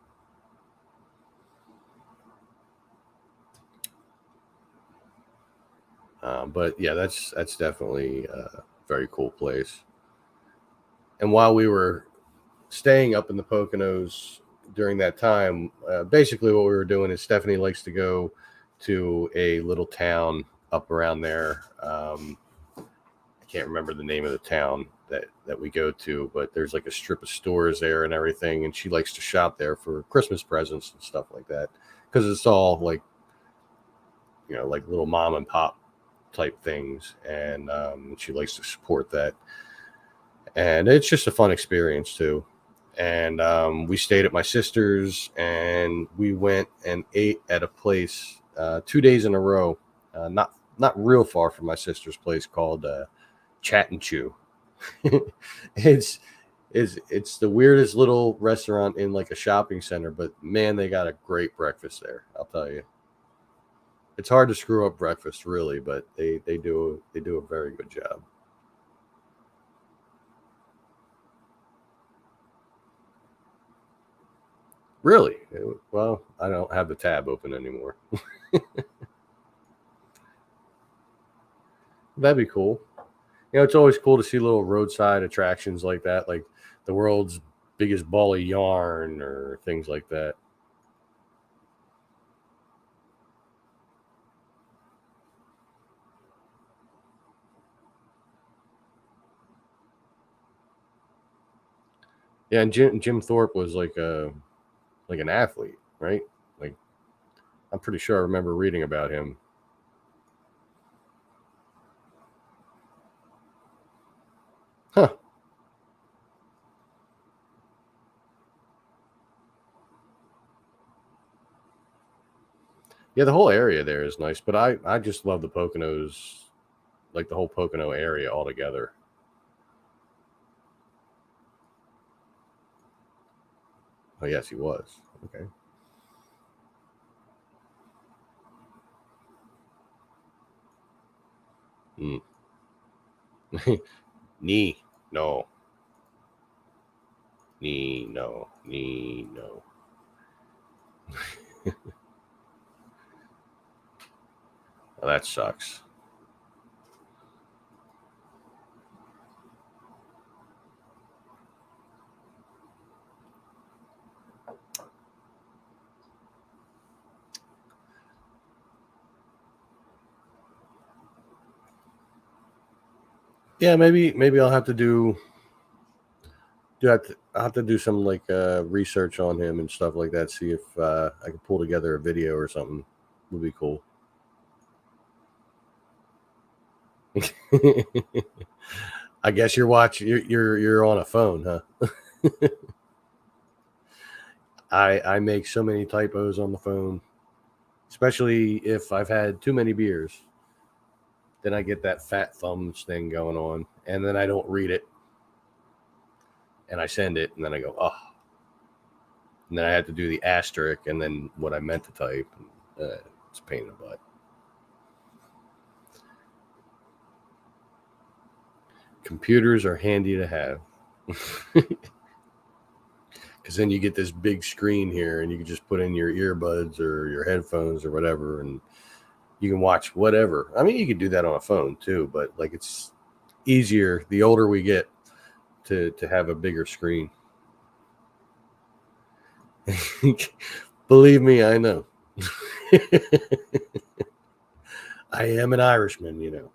But yeah, that's definitely a very cool place. And while we were staying up in the Poconos during that time, basically what we were doing is Stephanie likes to go to a little town up around there. I can't remember the name of the town that we go to, but there's like a strip of stores there and everything, and she likes to shop there for Christmas presents and stuff like that because it's all like like little mom and pop type things, and she likes to support that, and it's just a fun experience too. And we stayed at my sister's, and we went and ate at a place 2 days in a row, not real far from my sister's place called Chat and Chew. it's it's the weirdest little restaurant in like a shopping center, but man, they got a great breakfast there. I'll tell you, it's hard to screw up breakfast, really, but they do a very good job. Really? Well, I don't have the tab open anymore. That'd be cool. It's always cool to see little roadside attractions like that, like the world's biggest ball of yarn or things like that. Yeah, and Jim Thorpe was like an athlete, right? Like I'm pretty sure I remember reading about him. Huh. Yeah, the whole area there is nice, but I just love the Poconos, like the whole Pocono area altogether. Oh yes, he was. Okay. Mm. Knee, no, knee, no, knee, no. Well, that sucks. Yeah, maybe I'll have to I'll have to do some like research on him and stuff like that. See if I can pull together a video or something. Would be cool. I guess you're watching. You're on a phone, huh? I make so many typos on the phone, especially if I've had too many beers. Then I get that fat thumbs thing going on, and then I don't read it, and I send it, and then I go, oh, and then I have to do the asterisk, and then what I meant to type. It's a pain in the butt. Computers are handy to have. Because then you get this big screen here and you can just put in your earbuds or your headphones or whatever, and you can watch whatever. I mean, you can do that on a phone too, but like it's easier the older we get to have a bigger screen. Believe me, I know. I am an Irishman, you know.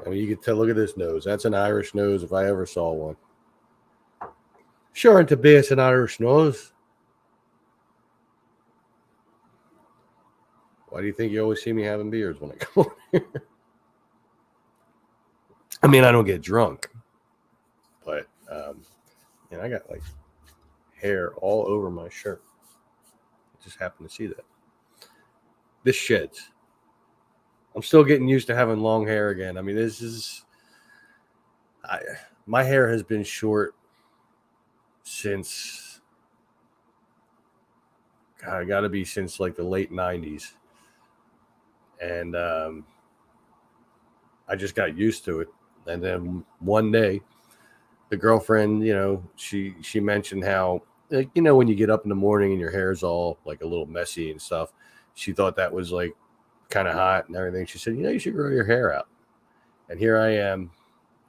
I mean, you can tell. Look at this nose. That's an Irish nose if I ever saw one. Sure, and to be an Irish nose. Why do you think you always see me having beers when I come over here? I mean, I don't get drunk, but I got like hair all over my shirt. I just happened to see that. This sheds. I'm still getting used to having long hair again. I mean, my hair has been short since, God, I got to be since like the late 90s. And I just got used to it. And then one day, the girlfriend, she mentioned how, like, when you get up in the morning and your hair's all like a little messy and stuff, she thought that was like kind of hot and everything. She said, you should grow your hair out. And here I am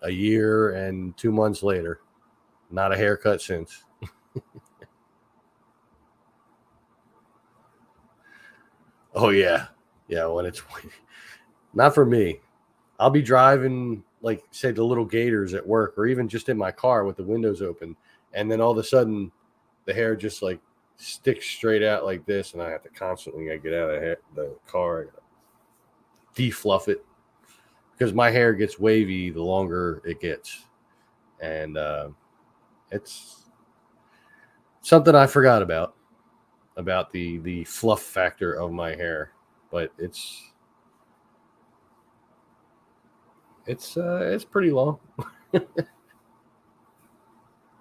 a year and 2 months later, not a haircut since. Oh yeah. Yeah. When it's not for me, I'll be driving, like, say, the little gators at work or even just in my car with the windows open. And then all of a sudden the hair just like sticks straight out like this. And I have to constantly get out of the car, defluff it, because my hair gets wavy the longer it gets. And it's something I forgot about the fluff factor of my hair. But it's pretty long.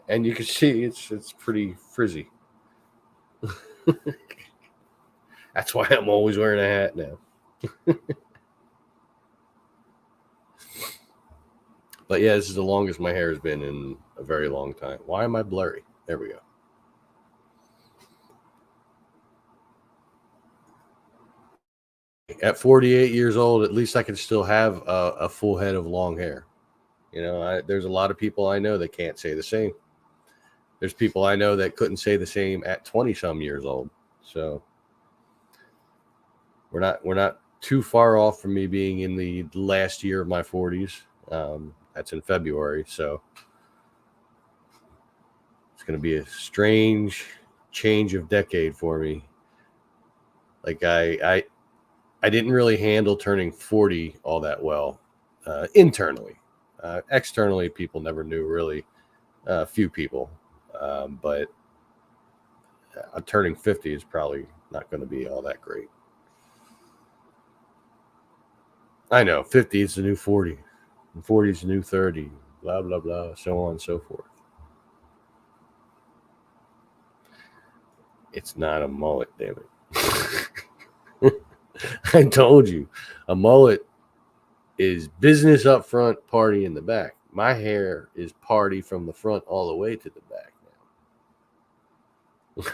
And you can see it's pretty frizzy. That's why I'm always wearing a hat now. But yeah, this is the longest my hair has been in a very long time. Why am I blurry? There we go. At 48 years old, at least I can still have a full head of long hair. There's a lot of people I know that can't say the same. There's people I know that couldn't say the same at 20 some years old. So we're not too far off from me being in the last year of my 40s. That's in February, so it's going to be a strange change of decade for me. Like I didn't really handle turning 40 all that well internally. Externally, people never knew really. A few people, but turning 50 is probably not going to be all that great. I know 50 is the new 40, and 40 is the new 30, blah blah blah, so on and so forth. It's not a mullet, damn it. I told you, a mullet is business up front, party in the back. My hair is party from the front all the way to the back now.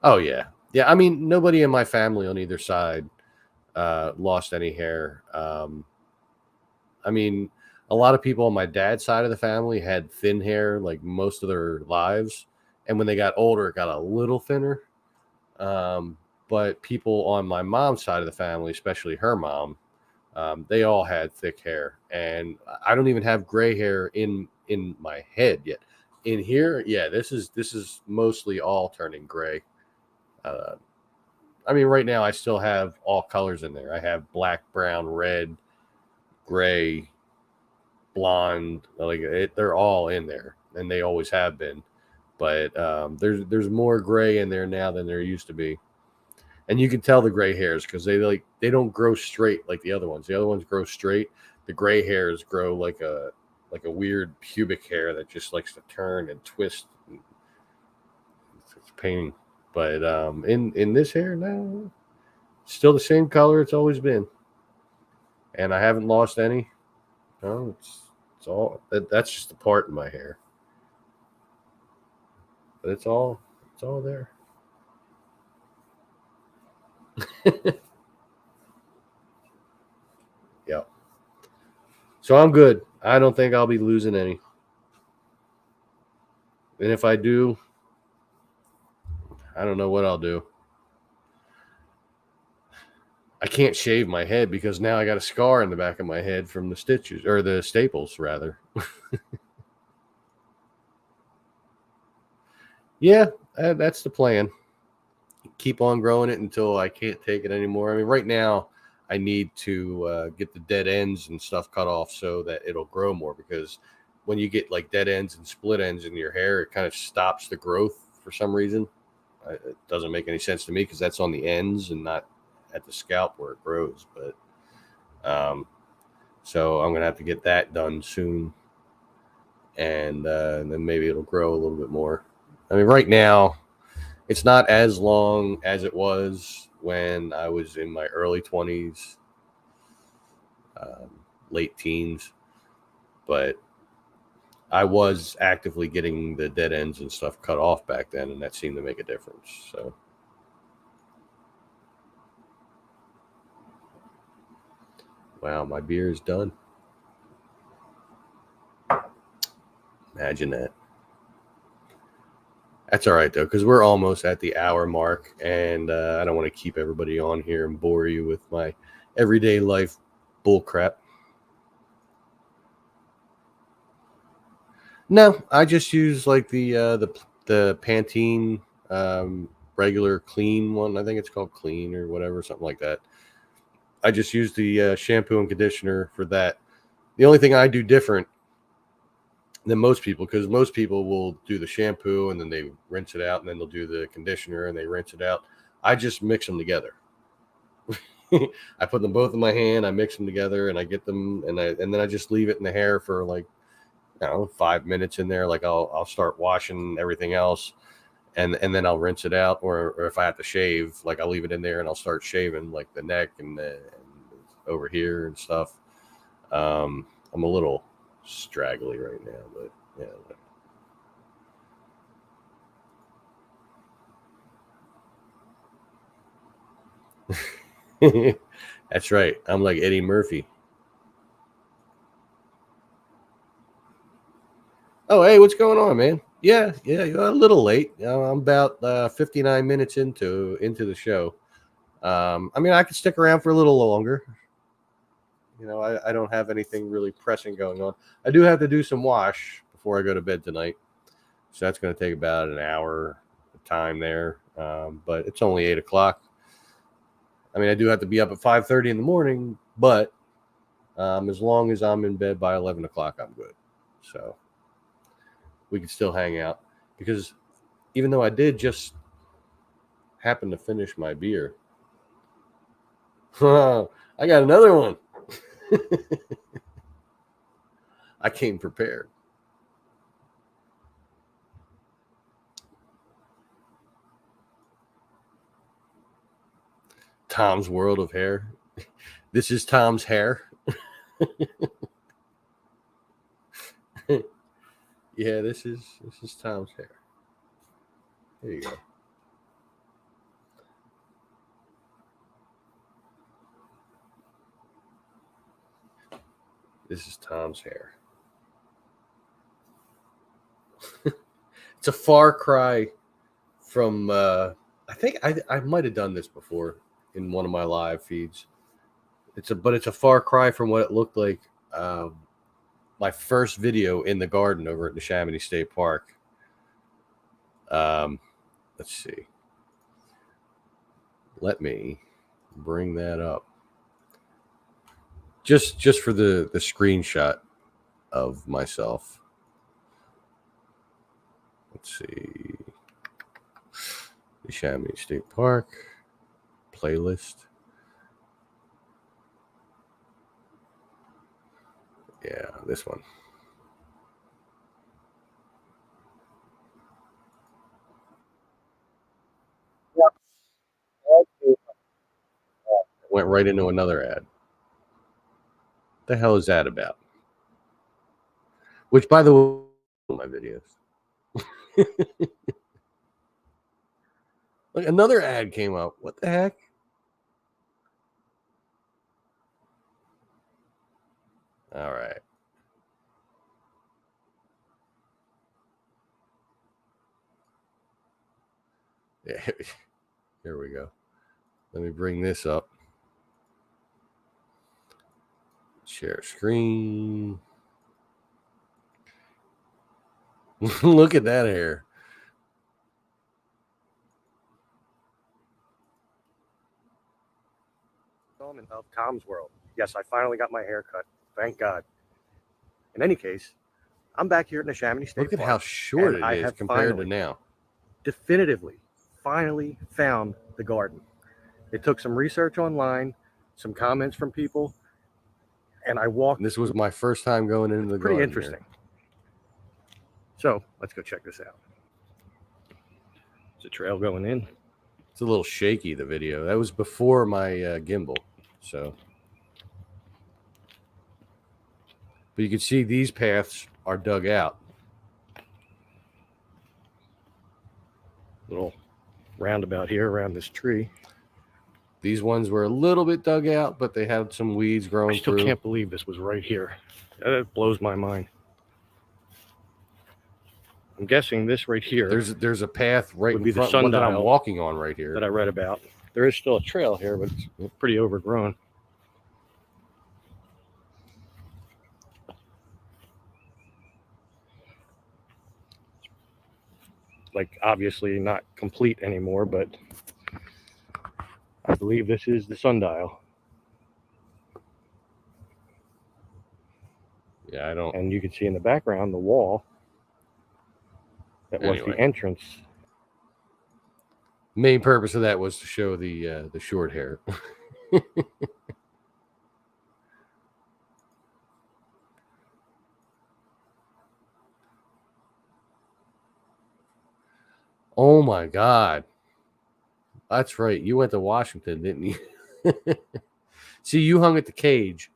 Oh yeah. Yeah, I mean, nobody in my family on either side lost any hair. I mean, a lot of people on my dad's side of the family had thin hair like most of their lives, and when they got older, it got a little thinner. but people on my mom's side of the family, especially her mom, they all had thick hair, and I don't even have gray hair in my head yet. In here, yeah, this is mostly all turning gray. Uh, I mean, right now I still have all colors in there. I have black, brown, red, gray, blonde. Like they're all in there, and they always have been. But there's more gray in there now than there used to be, and you can tell the gray hairs because they don't grow straight like the other ones. The other ones grow straight. The gray hairs grow like a weird pubic hair that just likes to turn and twist. It's pain. But in this hair now, still the same color it's always been, and I haven't lost any. No, it's all that's just a part in my hair, but it's all there. Yeah. So I'm good. I don't think I'll be losing any, and if I do, I don't know what I'll do. I can't shave my head because now I got a scar in the back of my head from the stitches or the staples rather. Yeah, that's the plan. Keep on growing it until I can't take it anymore. I mean, right now I need to get the dead ends and stuff cut off so that it'll grow more. Because when you get like dead ends and split ends in your hair, it kind of stops the growth for some reason. It doesn't make any sense to me because that's on the ends and not at the scalp where it grows. But so I'm gonna have to get that done soon, and then maybe it'll grow a little bit more. I mean, right now it's not as long as it was when I was in my early 20s, late teens, but I was actively getting the dead ends and stuff cut off back then, and that seemed to make a difference. So, wow, my beer is done. Imagine that. That's all right, though, because we're almost at the hour mark, and I don't want to keep everybody on here and bore you with my everyday life bull crap. No, I just use like the Pantene regular clean one. I think it's called clean or whatever, something like that. I just use the shampoo and conditioner for that. The only thing I do different than most people, because most people will do the shampoo and then they rinse it out, and then they'll do the conditioner and they rinse it out. I just mix them together. I put them both in my hand. I mix them together, and I get them, and then I just leave it in the hair for like, I don't know, 5 minutes in there. Like I'll start washing everything else, and then I'll rinse it out. Or if I have to shave, like I'll leave it in there and I'll start shaving like the neck and over here and stuff. I'm a little straggly right now, but yeah. That's right. I'm like Eddie Murphy. Oh, hey, what's going on, man? Yeah, yeah, you're a little late. I'm about 59 minutes into the show. I mean, I could stick around for a little longer. I don't have anything really pressing going on. I do have to do some wash before I go to bed tonight, so that's going to take about an hour of time there. But it's only 8 o'clock. I mean, I do have to be up at 5:30 in the morning, but as long as I'm in bed by 11 o'clock, I'm good. So we can still hang out because even though I did just happen to finish my beer, I got another one. I came prepared. Tom's World of Hair. This is Tom's hair. Yeah, this is Tom's hair. There you go. This is Tom's hair. It's a far cry from I think I might have done this before in one of my live feeds. It's a far cry from what it looked like. My first video in the garden over at the Chamonix State Park. Let's see. Let me bring that up. Just for the screenshot of myself. Let's see. The Chamonix State Park playlist. Yeah, this one. Went right into another ad. The hell is that about? Which, by the way, my videos. Like another ad came up. What the heck? All right. Yeah, here we go. Let me bring this up. Share screen. Look at that hair. Of Tom's World. Yes, I finally got my hair cut. Thank God. In any case, I'm back here in the Chamonix State Park. Look at how short it is compared to now. Definitively, finally found the garden. It took some research online, some comments from people, and I walked. This was my first time going into the garden. Pretty interesting. So let's go check this out. There's a trail going in. It's a little shaky, the video. That was before my gimbal, so. But you can see these paths are dug out. Little roundabout here around this tree. These ones were a little bit dug out, but they had some weeds growing through. I still can't believe this was right here. That blows my mind. I'm guessing this right here. There's a path right in front of that I'm walking on right here that I read about. There is still a trail here, but it's pretty overgrown. Like obviously not complete anymore, but I believe this is the sundial. Yeah, I don't. And you can see in the background the wall that was the entrance. Main purpose of that was to show the short hair. Oh my God. That's right. You went to Washington, didn't you? See, you hung at the cage.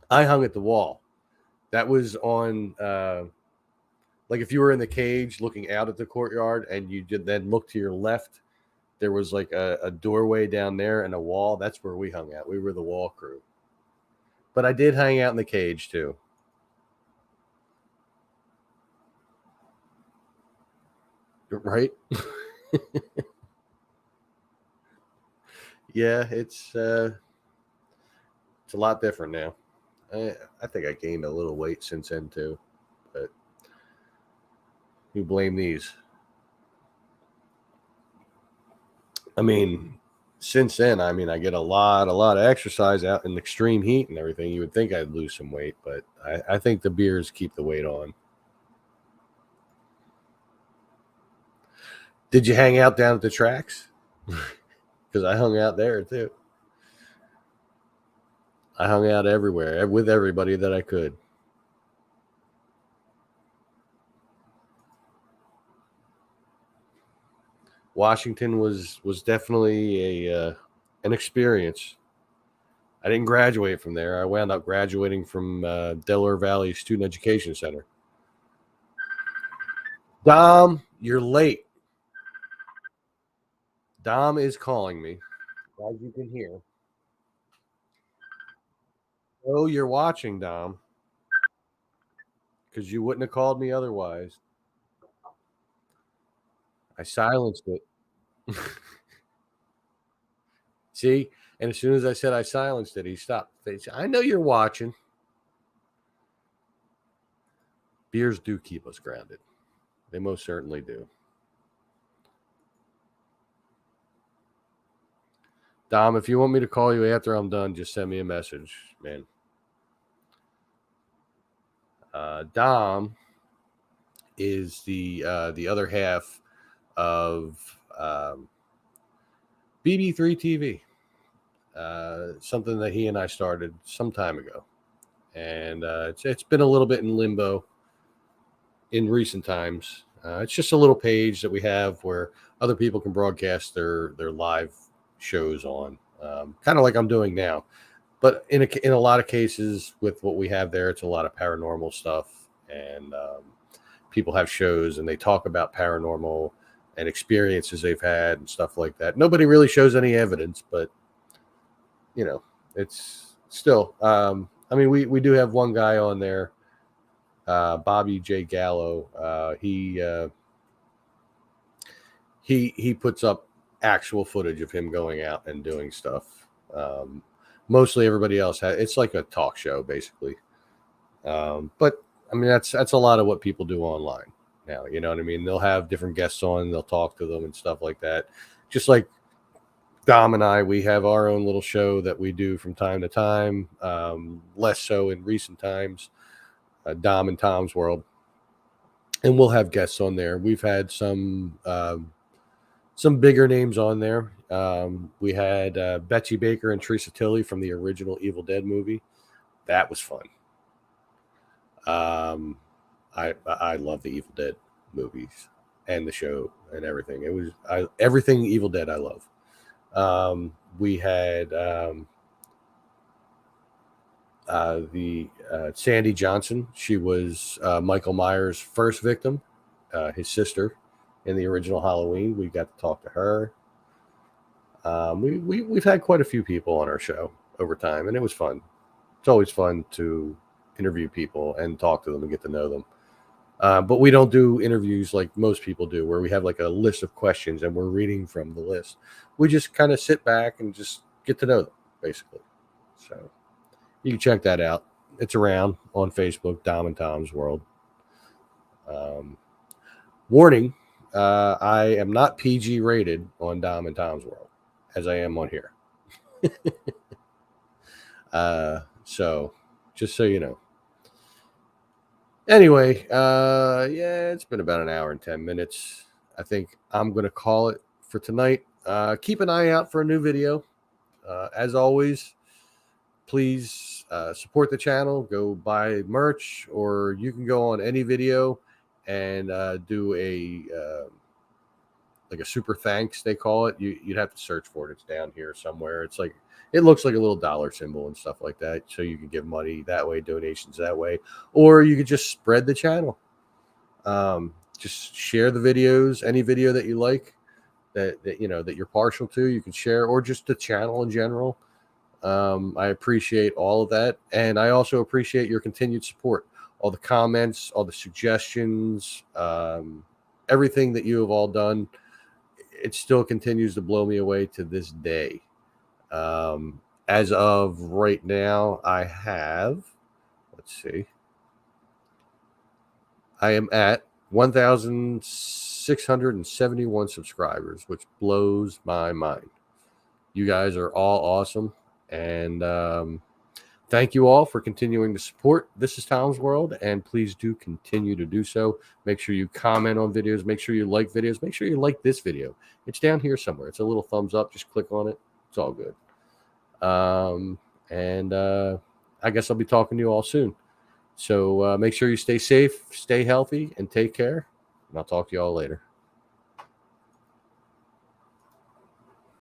I hung at the wall. That was on, like if you were in the cage looking out at the courtyard and you did then look to your left, there was like a doorway down there and a wall. That's where we hung out. We were the wall crew. But I did hang out in the cage too. Right? Yeah, it's a lot different now. I think I gained a little weight since then too, but you blame these. I mean, since then, I mean, I get a lot of exercise out in extreme heat and everything. You would think I'd lose some weight, but I think the beers keep the weight on. Did you hang out down at the tracks? Because I hung out there too. I hung out everywhere with everybody that I could. Washington was definitely an experience. I didn't graduate from there. I wound up graduating from Delaware Valley Student Education Center. Dom, you're late. Dom is calling me, as you can hear. Oh, you're watching, Dom, because you wouldn't have called me otherwise. I silenced it. See, and as soon as I said I silenced it, he stopped. I know you're watching. Beers do keep us grounded. They most certainly do. Dom, if you want me to call you after I'm done, just send me a message, man. Dom is the other half of BB3 TV, something that he and I started some time ago, and it's been a little bit in limbo in recent times. It's just a little page that we have where other people can broadcast their live shows on, kind of like I'm doing now. But in a lot of cases with what we have there, it's a lot of paranormal stuff, and people have shows and they talk about paranormal and experiences they've had and stuff like that. Nobody really shows any evidence, but it's still. I mean, we do have one guy on there, Bobby J. Gallo. He puts up actual footage of him going out and doing stuff. Mostly everybody else it's like a talk show basically. But I mean that's a lot of what people do online now. You know what I mean? They'll have different guests on, they'll talk to them and stuff like that. Just like Dom and I, we have our own little show that we do from time to time. Less so in recent times. Dom and Tom's World, and we'll have guests on there. We've had some bigger names on there. We had Betsy Baker and Teresa Tilly from the original Evil Dead movie. That was fun. I love the Evil Dead movies and the show and everything. It was everything Evil Dead I love. We had the Sandy Johnson. She was Michael Myers' first victim, his sister in the original Halloween. We got to talk to her. We've had quite a few people on our show over time, and it was fun. It's always fun to interview people and talk to them and get to know them. But we don't do interviews like most people do, where we have like a list of questions and we're reading from the list. We just kind of sit back and just get to know them, basically. So you can check that out. It's around on Facebook, Dom and Tom's World. Warning, I am not PG rated on Dom and Tom's World, as I am on here. So, just so you know. Anyway, yeah, it's been about an hour and 10 minutes. I think I'm going to call it for tonight. Keep an eye out for a new video. As always, please support the channel. Go buy merch, or you can go on any video and do like a super thanks, they call it. You'd have to search for it. It's down here somewhere. It's like, it looks like a little dollar symbol and stuff like that. So you can give money that way, donations that way, or you could just spread the channel. Just share the videos, any video that you like, that you're partial to, you can share, or just the channel in general. I appreciate all of that. And I also appreciate your continued support, all the comments, all the suggestions, everything that you have all done. It still continues to blow me away to this day. As of right now, I have, let's see, I am at 1,671 subscribers, which blows my mind. You guys are all awesome. And thank you all for continuing to support This Is Tom's World, and please do continue to do so. Make sure you comment on videos. Make sure you like videos. Make sure you like this video. It's down here somewhere. It's a little thumbs up. Just click on it. It's all good. And I guess I'll be talking to you all soon. So make sure you stay safe, stay healthy, and take care. And I'll talk to you all later.